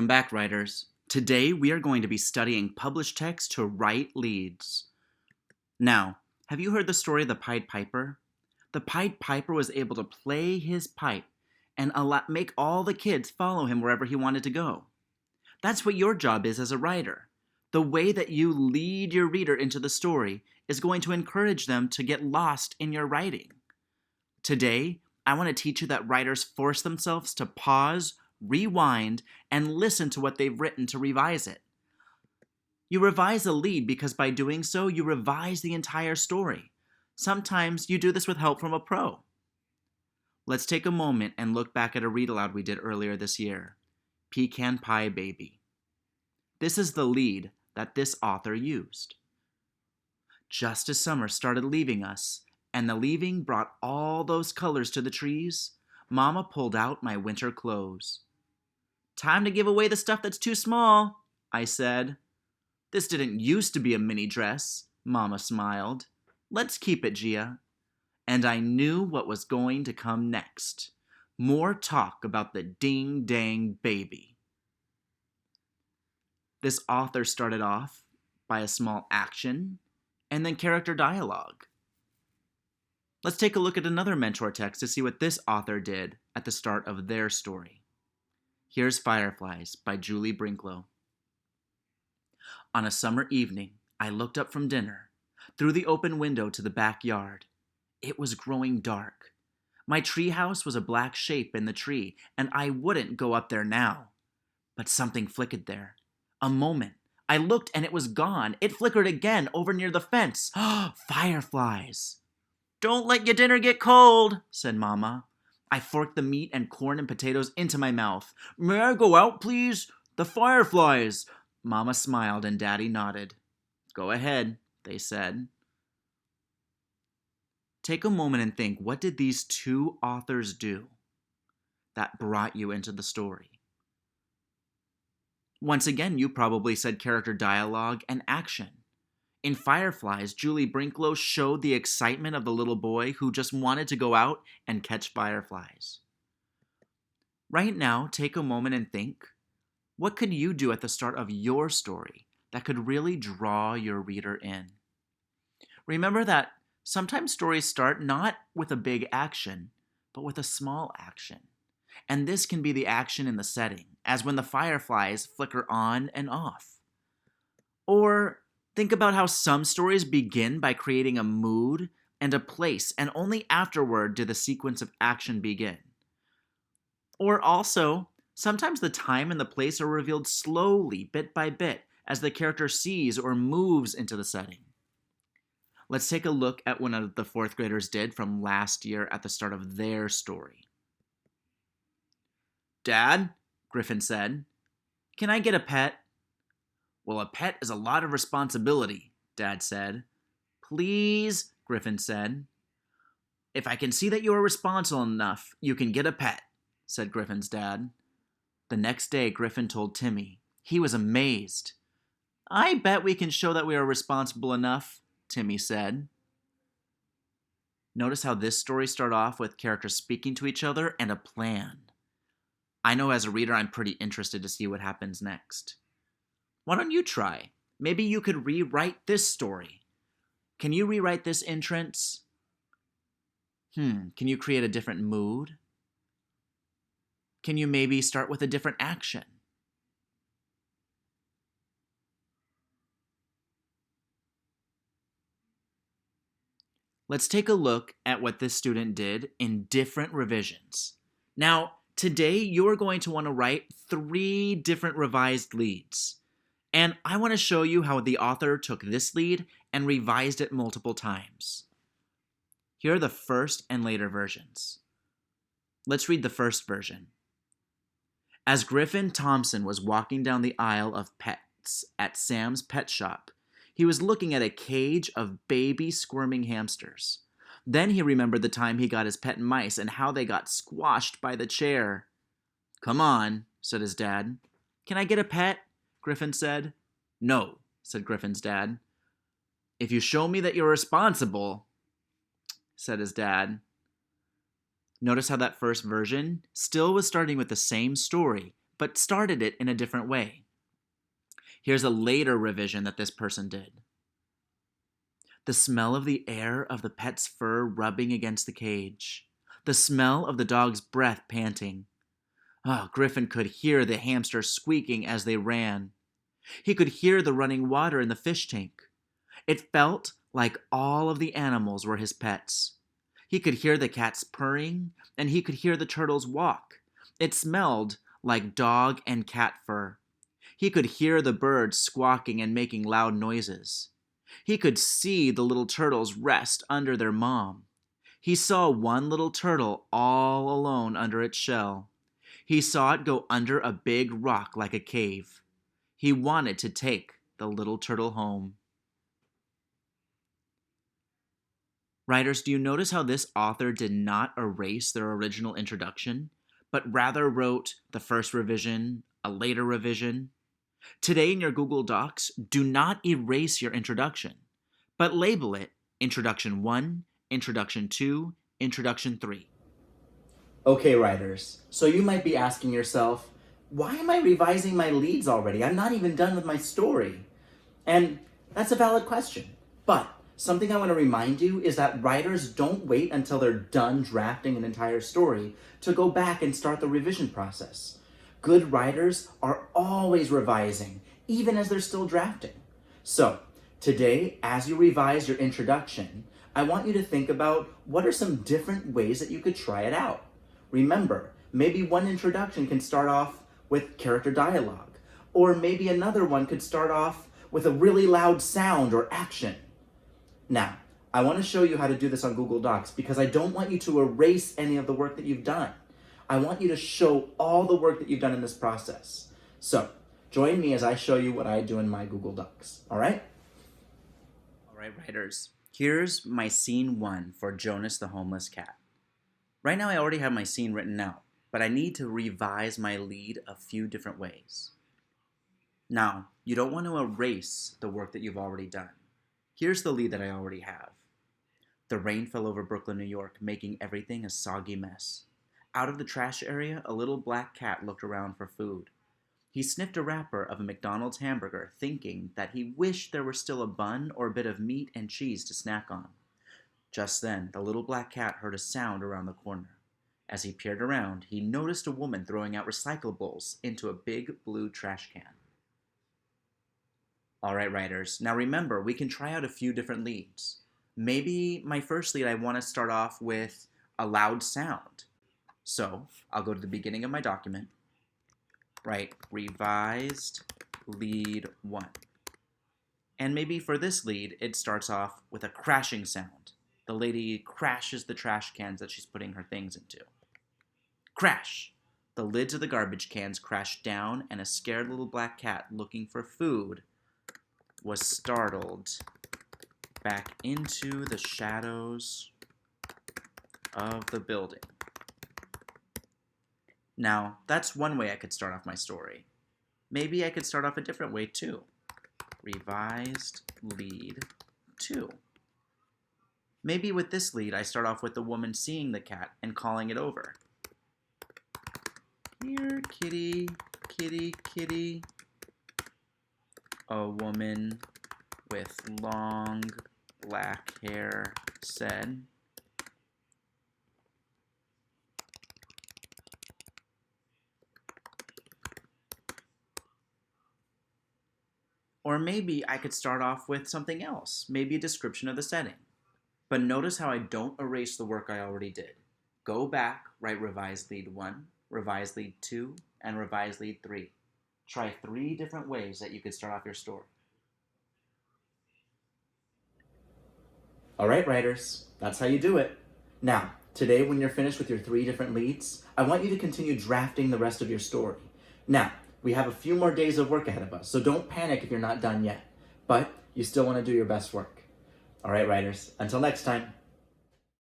Welcome back, writers. Today we are going to be studying published text to write leads. Now, have you heard the story of the Pied Piper? The Pied Piper was able to play his pipe and make all the kids follow him wherever he wanted to go. That's what your job is as a writer. The way that you lead your reader into the story is going to encourage them to get lost in your writing. Today, I want to teach you that writers force themselves to pause, rewind, and listen to what they've written to revise it. You revise a lead because by doing so, you revise the entire story. Sometimes you do this with help from a pro. Let's take a moment and look back at a read aloud we did earlier this year, Pecan Pie Baby. This is the lead that this author used. Just as summer started leaving us, and the leaving brought all those colors to the trees, Mama pulled out my winter clothes. "Time to give away the stuff that's too small," I said. "This didn't used to be a mini dress," Mama smiled. "Let's keep it, Gia." And I knew what was going to come next. More talk about the ding-dang baby. This author started off by a small action and then character dialogue. Let's take a look at another mentor text to see what this author did at the start of their story. Here's Fireflies by Julie Brinklow. On a summer evening, I looked up from dinner, through the open window to the backyard. It was growing dark. My treehouse was a black shape in the tree, and I wouldn't go up there now. But something flickered there. A moment. I looked and it was gone. It flickered again over near the fence. Fireflies. "Don't let your dinner get cold," said Mama. I forked the meat and corn and potatoes into my mouth. "May I go out, please? The fireflies." Mama smiled and Daddy nodded. "Go ahead," they said. Take a moment and think, what did these two authors do that brought you into the story? Once again, you probably said character dialogue and action. In Fireflies, Julie Brinklow showed the excitement of the little boy who just wanted to go out and catch fireflies. Right now, take a moment and think, what could you do at the start of your story that could really draw your reader in? Remember that sometimes stories start not with a big action, but with a small action. And this can be the action in the setting, as when the fireflies flicker on and off. Or think about how some stories begin by creating a mood and a place, and only afterward do the sequence of action begin. Or also, sometimes the time and the place are revealed slowly, bit by bit, as the character sees or moves into the setting. Let's take a look at what the fourth graders did from last year at the start of their story. "Dad," Griffin said, "can I get a pet?" "Well, a pet is a lot of responsibility," Dad said. "Please," Griffin said. "If I can see that you are responsible enough, you can get a pet," said Griffin's dad. The next day, Griffin told Timmy. He was amazed. "I bet we can show that we are responsible enough," Timmy said. Notice how this story started off with characters speaking to each other and a plan. I know as a reader I'm pretty interested to see what happens next. Why don't you try? Maybe you could rewrite this story. Can you rewrite this entrance? Can you create a different mood? Can you maybe start with a different action? Let's take a look at what this student did in different revisions. Now, today you are going to want to write 3 different revised leads. And I want to show you how the author took this lead and revised it multiple times. Here are the first and later versions. Let's read the first version. As Griffin Thompson was walking down the aisle of pets at Sam's pet shop, he was looking at a cage of baby squirming hamsters. Then he remembered the time he got his pet mice and how they got squashed by the chair. "Come on," said his dad. "Can I get a pet?" Griffin said. "No," said Griffin's dad. "If you show me that you're responsible," said his dad. Notice how that first version still was starting with the same story, but started it in a different way. Here's a later revision that this person did. The smell of the air of the pet's fur rubbing against the cage. The smell of the dog's breath panting. Oh, Griffin could hear the hamster squeaking as they ran. He could hear the running water in the fish tank. It felt like all of the animals were his pets. He could hear the cats purring, and he could hear the turtles walk. It smelled like dog and cat fur. He could hear the birds squawking and making loud noises. He could see the little turtles rest under their mom. He saw one little turtle all alone under its shell. He saw it go under a big rock like a cave. He wanted to take the little turtle home. Writers, do you notice how this author did not erase their original introduction, but rather wrote the first revision, a later revision? Today in your Google Docs, do not erase your introduction, but label it Introduction 1, Introduction 2, Introduction 3. Okay, writers, so you might be asking yourself, why am I revising my leads already? I'm not even done with my story. And that's a valid question. But something I want to remind you is that writers don't wait until they're done drafting an entire story to go back and start the revision process. Good writers are always revising, even as they're still drafting. So, today, as you revise your introduction, I want you to think about what are some different ways that you could try it out. Remember, maybe one introduction can start off with character dialogue, or maybe another one could start off with a really loud sound or action. Now, I want to show you how to do this on Google Docs because I don't want you to erase any of the work that you've done. I want you to show all the work that you've done in this process. So, join me as I show you what I do in my Google Docs, all right? All right, writers. Here's my scene 1 for Jonas the homeless cat. Right now I already have my scene written out, but I need to revise my lead a few different ways. Now, you don't want to erase the work that you've already done. Here's the lead that I already have. The rain fell over Brooklyn, New York, making everything a soggy mess. Out of the trash area, a little black cat looked around for food. He sniffed a wrapper of a McDonald's hamburger, thinking that he wished there were still a bun or a bit of meat and cheese to snack on. Just then, the little black cat heard a sound around the corner. As he peered around, he noticed a woman throwing out recyclables into a big blue trash can. All right, writers. Now remember, we can try out a few different leads. Maybe my first lead, I want to start off with a loud sound. So I'll go to the beginning of my document, write revised lead 1. And maybe for this lead, it starts off with a crashing sound. The lady crashes the trash cans that she's putting her things into. Crash! The lids of the garbage cans crashed down, and a scared little black cat looking for food was startled back into the shadows of the building. Now, that's one way I could start off my story. Maybe I could start off a different way too. Revised lead 2. Maybe with this lead, I start off with the woman seeing the cat and calling it over. Here, kitty, kitty, kitty. A woman with long black hair said. Or maybe I could start off with something else, maybe a description of the setting. But notice how I don't erase the work I already did. Go back, write revised lead 1, revised lead 2, and revised lead 3. Try 3 different ways that you could start off your story. All right, writers, that's how you do it. Now, today when you're finished with your 3 different leads, I want you to continue drafting the rest of your story. Now, we have a few more days of work ahead of us, so don't panic if you're not done yet. But you still want to do your best work. All right, writers, until next time.